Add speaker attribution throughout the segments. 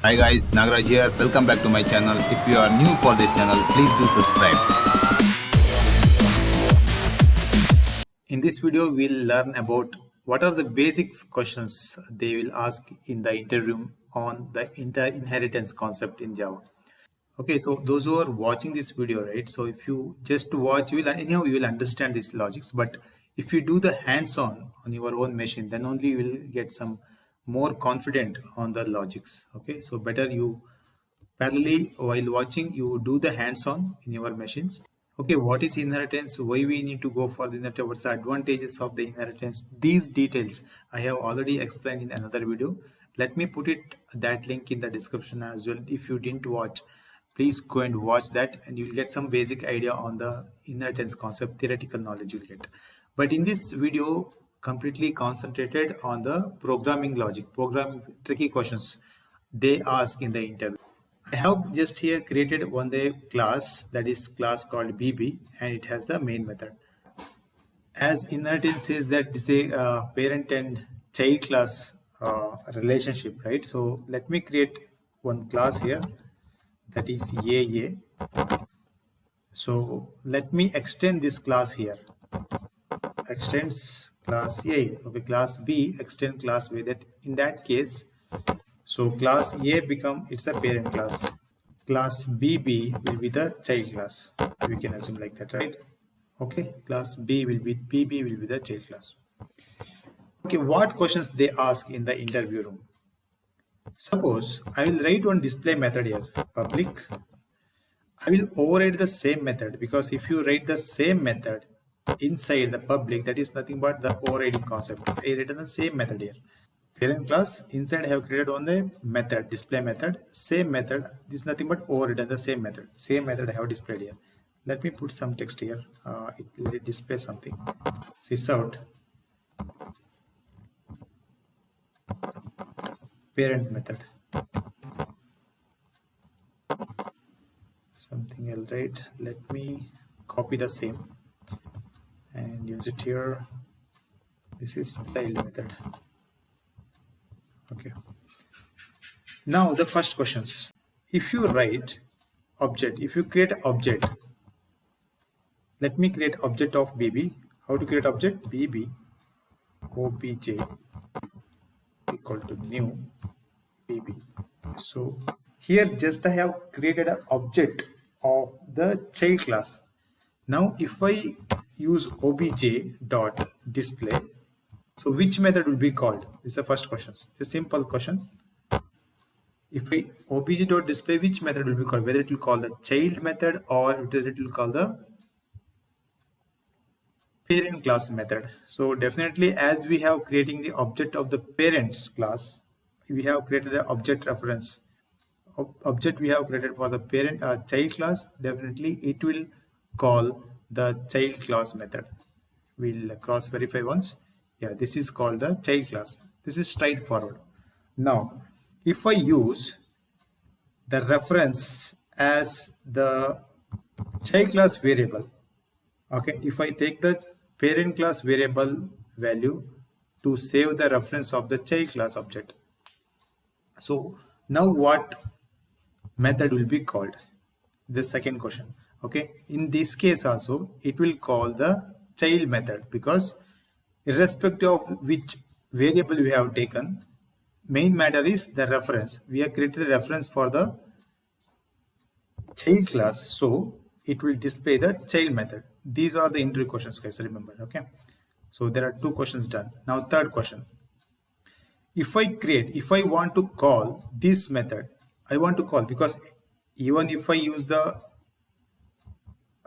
Speaker 1: Hi guys, Nagaraj here. Welcome back to my channel. If you are new for this channel, please do subscribe. In this video, we'll learn about what are the basics questions they will ask in the interview on the inheritance concept in Java. Okay, so those who are watching this video, right? So if you just watch, you will understand these logics. But if you do the hands-on on your own machine, then only you will get some more confident on the logics. Okay, so better you parallelly while watching you do the hands-on in your machines. Okay, what is inheritance? Why we need to go for the inheritance? What's the advantages of the inheritance? These details I have already explained in another video. Let me put it that link in the description as well. If you didn't watch, please go and watch that and you'll get some basic idea on the inheritance concept, theoretical knowledge you'll get. But in this video, completely concentrated on the programming logic, programming tricky questions they ask in the interview. I have just here created one class, that is class called BB, and it has the main method. As inheritance says that it's a parent and child class relationship, right? So let me create one class here, that is AA. So let me extend this class here. Extends class A. Okay, class B extend class B. That in that case, so class A it's a parent class. Class BB will be the child class. We can assume like that, right? Okay, class BB will be the child class. Okay, what questions they ask in the interview room? Suppose I will write one display method here, public. I will override the same method, because if you write the same method inside the public, that is nothing but the overriding concept. I written the same method here. Parent class, inside I have created on the method, display method, same method. This is nothing but overridden the same method. Same method I have displayed here. Let me put some text here. It will display something. Sys out parent method. Something else, right? Let me copy the same and use it here. This is child method. Okay. Now the first questions. If you write object, if you create object, let me create object of BB. How to create object? BB obj equal to new BB. So here just I have created an object of the child class. Now if I use obj dot display, so which method will be called? This is the first question. It's a simple question. If I obj dot display, which method will be called? Whether it will call the child method or it will call the parent class method. So definitely, as we have creating the object of the parents class, we have created the object reference. Object we have created for the parent child class. Definitely, it will call the child class method. We'll cross verify once. Yeah, this is called the child class. This is straightforward. Now, if I use the reference as the child class variable, okay, if I take the parent class variable value to save the reference of the child class object. So now what method will be called? The second question. Okay, in this case also it will call the child method, because irrespective of which variable we have taken, main matter is the reference. We have created a reference for the child class, so it will display the child method. These are the interview questions, guys, remember. Okay, so there are two questions done. Now third question. If I want to call this method, I want to call, because even if I use the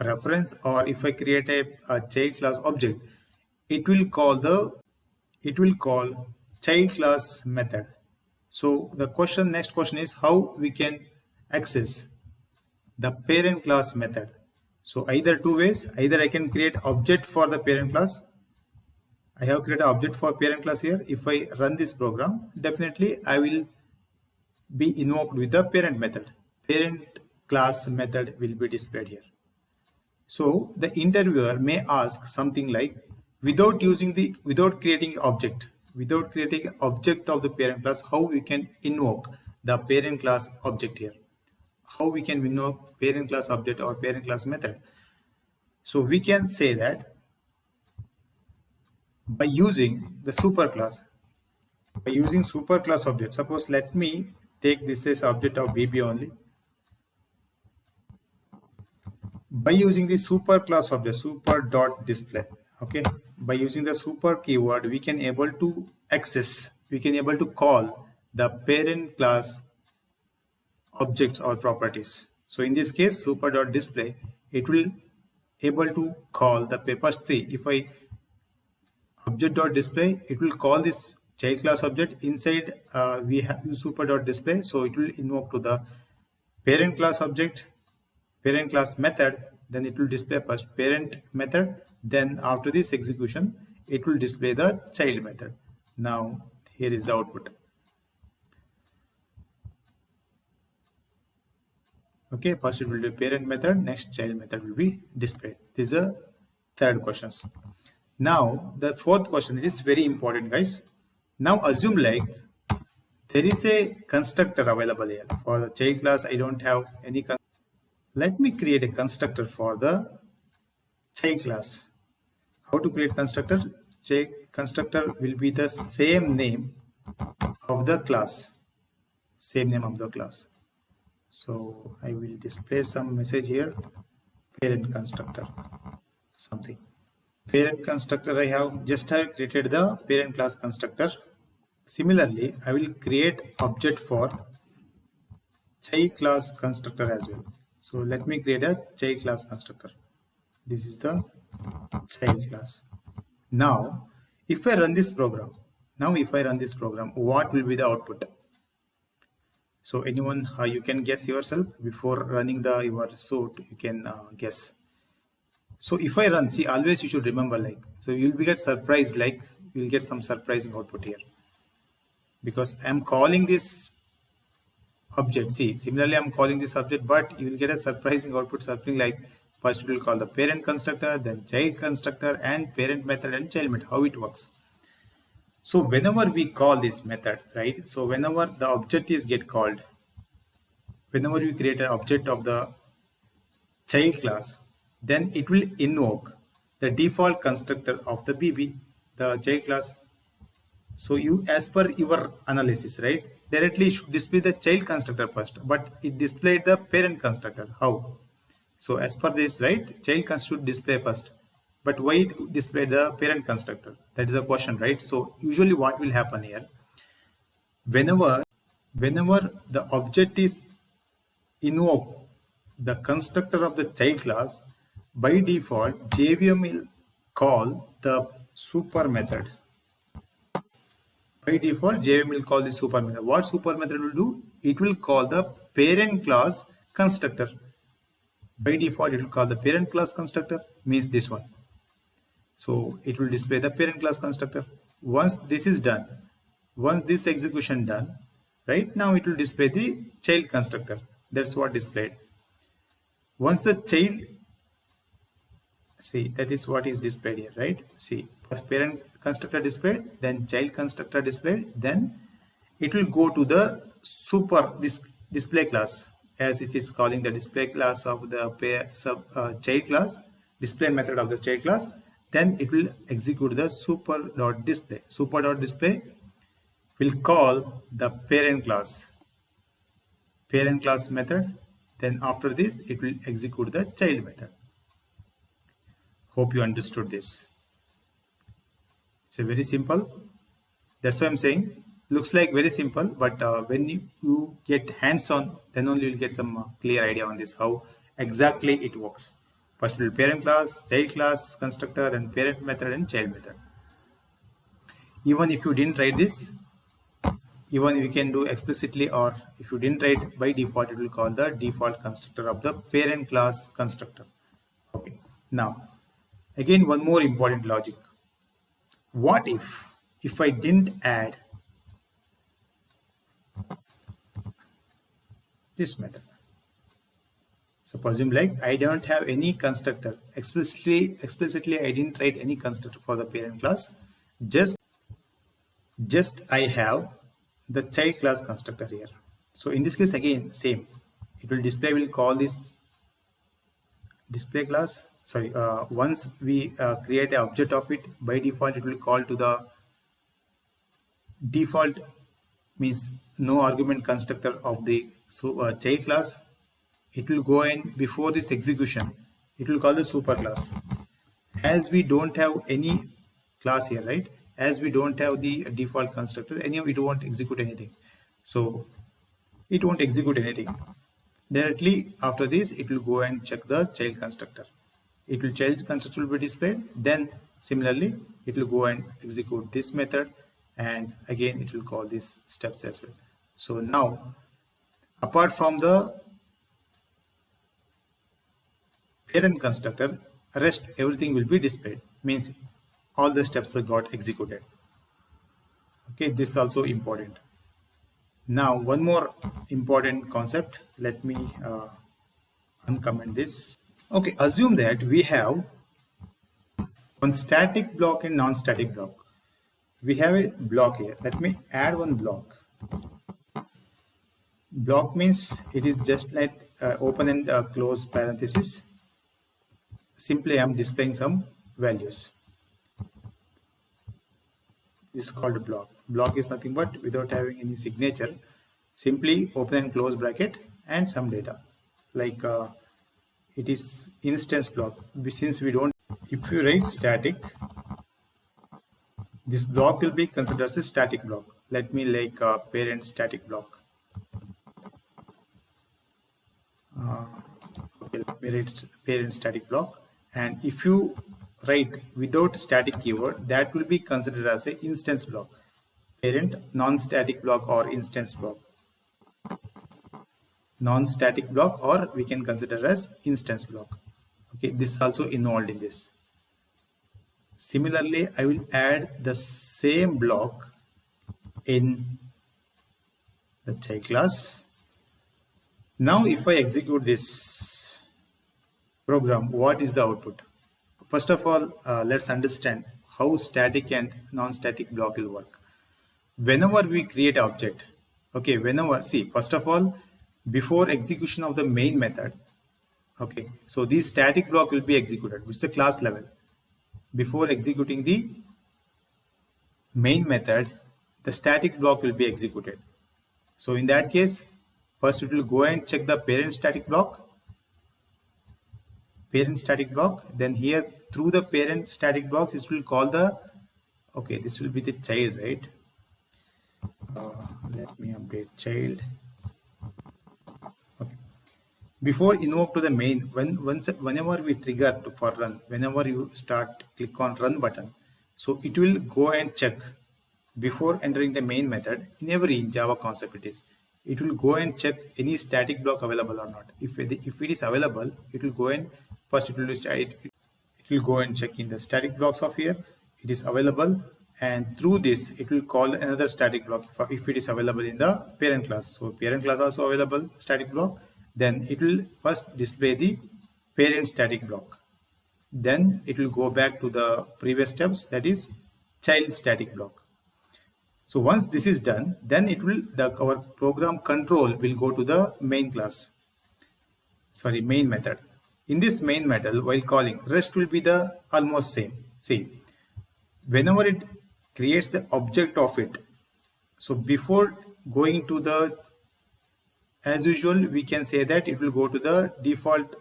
Speaker 1: reference or if I create a child class object, it will call child class method. So the next question is how we can access the parent class method. So either two ways. Either I can create object for the parent class. I have created an object for parent class here. If I run this program, definitely I will be invoked with the parent method. Parent class method will be displayed here. So the interviewer may ask something like, without creating object of the parent class, how we can invoke the parent class object here. How we can know parent class object or parent class method? So we can say that by using the superclass, by using superclass object. Suppose let me take this as object of BB only. By using the superclass object, super dot display, okay, by using the super keyword, we can able to access, we can able to call the parent class objects or properties. So in this case, super dot display, it will able to call the paper. See, if I object dot display, it will call this child class object. Inside we have super dot display, so it will invoke to the parent class object, parent class method, then it will display first parent method, then after this execution it will display the child method. Now here is the output. Okay, first it will be parent method, next child method will be displayed. This is the third questions. Now the fourth question is very important, guys. Now assume like there is a constructor available here. For the child class I don't have any. Let me create a constructor for the child class. How to create constructor? Child constructor will be the same name of the class. Same name of the class. So I will display some message here. Parent constructor. Something. Parent constructor, I have created the parent class constructor. Similarly, I will create object for child class constructor as well. So let me create a child class constructor. This is the child class. Now, if I run this program, what will be the output? So anyone, you can guess yourself before running your suit. You can guess. So if I run, see, always you should remember, like, so you'll be get surprised, like you'll get some surprising output here, because I'm calling this object. See, similarly I'm calling this object, but you will get a surprising output, something like first we will call the parent constructor, then child constructor, and parent method and child method. How it works? So whenever we call this method, right, so whenever the object is get called, whenever we create an object of the child class, then it will invoke the default constructor of the BB, the child class. So you, as per your analysis, right, directly should display the child constructor first, but it displayed the parent constructor. How? So as per this, right, child should display first, but why it displayed the parent constructor? That is the question, right? So usually what will happen here, whenever the object is invoke the constructor of the child class, by default JVM will call the super method. By default JVM will call the super method. What super method will do? It will call the parent class constructor. By default it will call the parent class constructor, means this one. So it will display the parent class constructor. Once this is done, once this execution done, right, now it will display the child constructor. That's what displayed. Once the child, see, that is what is displayed here, right? See, parent constructor displayed, then child constructor displayed, then it will go to the super display class, as it is calling the display class of the child class, display method of the child class. Then it will execute the super.display. Super.display will call the parent class method. Then after this, it will execute the child method. Hope you understood this. It's a very simple. That's why I'm saying looks like very simple, but when you get hands-on, then only you'll get some clear idea on this, how exactly it works. First will parent class, child class constructor, and parent method and child method. Even if you didn't write this, even you can do explicitly, or if you didn't write, by default it will call the default constructor of the parent class constructor. Okay, now again one more important logic. What if I didn't add this method? Supposing like I don't have any constructor, explicitly I didn't write any constructor for the parent class, just I have the child class constructor here. So in this case, again, same. It will display, will call this display class. Sorry, once we create an object of it, by default, it will call to the default, means no argument constructor of the child class. It will go and before this execution, it will call the super class. As we don't have any class here, right? As we don't have the default constructor, it won't execute anything. So it won't execute anything. Directly after this, it will go and check the child constructor. It will child constructor will be displayed. Then similarly, it will go and execute this method, and again it will call these steps as well. So now, apart from the parent constructor, rest everything will be displayed. Means all the steps are got executed. Okay, this is also important. Now, one more important concept. Let me uncomment this. Okay, assume that we have one static block and non-static block. We have a block here. Let me add one block. Block means it is just like open and close parenthesis. Simply I am displaying some values. This is called a block. Block is nothing but without having any signature, simply open and close bracket and some data. Like it is instance block. Since we don't, if you write static, this block will be considered as a static block. Let me like parent static block. Okay, let me write parent static block. And if you write without static keyword, that will be considered as an instance block. Parent non-static block or instance block. Non-static block, or we can consider as instance block. Okay, this is also involved in this. Similarly, I will add the same block in the child class. Now, if I execute this program, what is the output? First of all, let's understand how static and non-static block will work. Whenever we create an object, okay, first of all, before execution of the main method, okay, so this static block will be executed, which is a class level. Before executing the main method, the static block will be executed. So in that case, first it will go and check the parent static block. Then here through the parent static block, this will call the, okay, this will be the child, right? Let me update child. Okay. Before invoke to the main, whenever we trigger for run, whenever you click on run button, so it will go and check before entering the main method. In every Java concept it will go and check any static block available or not. If it is available, it will go and first it will go and check in the static blocks of here. It is available, and through this it will call another static block if it is available in the parent class. So parent class also available static block. Then it will first display the parent static block. Then it will go back to the previous steps, that is child static block. So once this is done, then it will our program control will go to the main method. In this main method, while calling, rest will be the almost same. See, whenever it creates the object of it, so before going to the, as usual, we can say that it will go to the default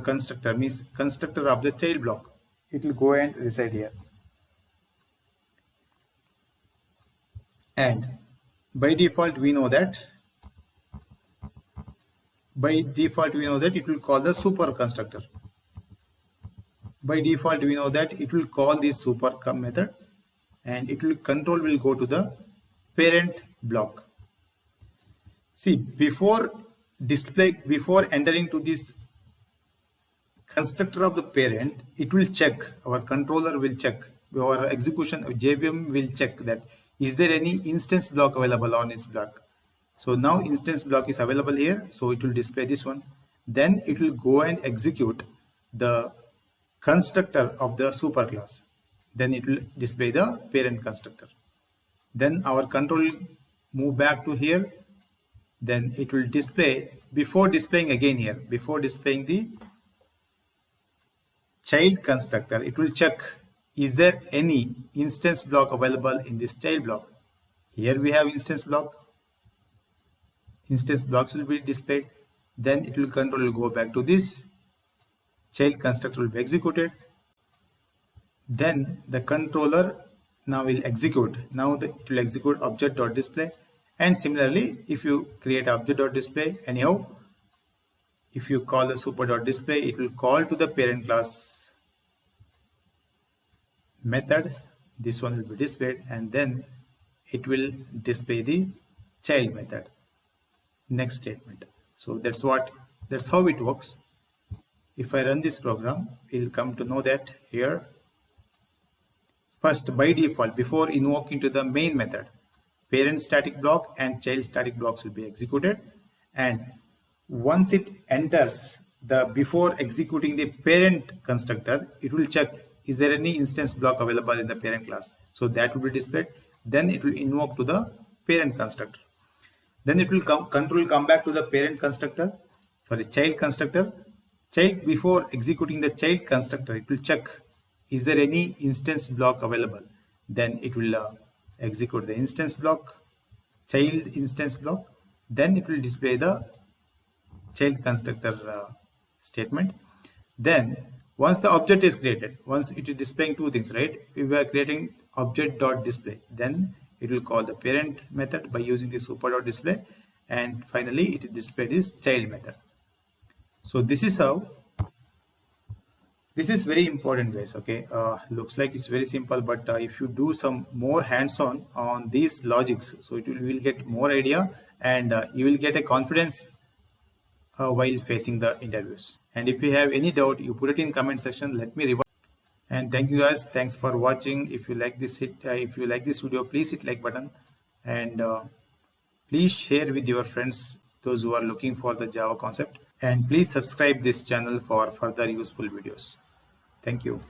Speaker 1: constructor, means constructor of the child block. It will go and reside here. And by default, we know that it will call the super constructor. By default, we know that it will call this super method, and control will go to the parent block. See, before entering to this constructor of the parent, it will check, our controller will check, our execution JVM will check that is there any instance block available on its block. So now instance block is available here, so it will display this one. Then it will go and execute the constructor of the super class. Then it will display the parent constructor. Then our control will move back to here. then it will display, before displaying again here, before displaying the child constructor, it will check is there any instance block available in this child block. Here we have instance block. Instance blocks will be displayed. Then it will control will go back to this. Child constructor will be executed. Then the controller now will execute. Now it will execute object.display. And similarly, if you create object.display, anyhow, if you call the super.display, it will call to the parent class method. This one will be displayed, and then it will display the child method. Next statement. So that's how it works. If I run this program, you'll come to know that here, first by default, before invoking to the main method, parent static block and child static blocks will be executed, and once it enters the, before executing the parent constructor, it will check is there any instance block available in the parent class. So that will be displayed. Then it will invoke to the parent constructor. Then it will come back to the parent constructor, sorry, child constructor. Child, before executing the child constructor, it will check is there any instance block available. Then it will execute the instance block, child instance block. Then it will display the child constructor statement. Then once the object is created, once it is displaying two things, right? We were creating object.display. Then it will call the parent method by using the super.display, and finally it displays this child method. So this is how. This is very important, guys. Okay, looks like it's very simple, but if you do some more hands-on on these logics, so you will get more idea, and you will get a confidence while facing the interviews. And if you have any doubt, you put it in comment section. Let me revert. And thank you, guys. Thanks for watching. If you like this video, please hit like button, and please share with your friends, those who are looking for the Java concept, and please subscribe this channel for further useful videos. Thank you.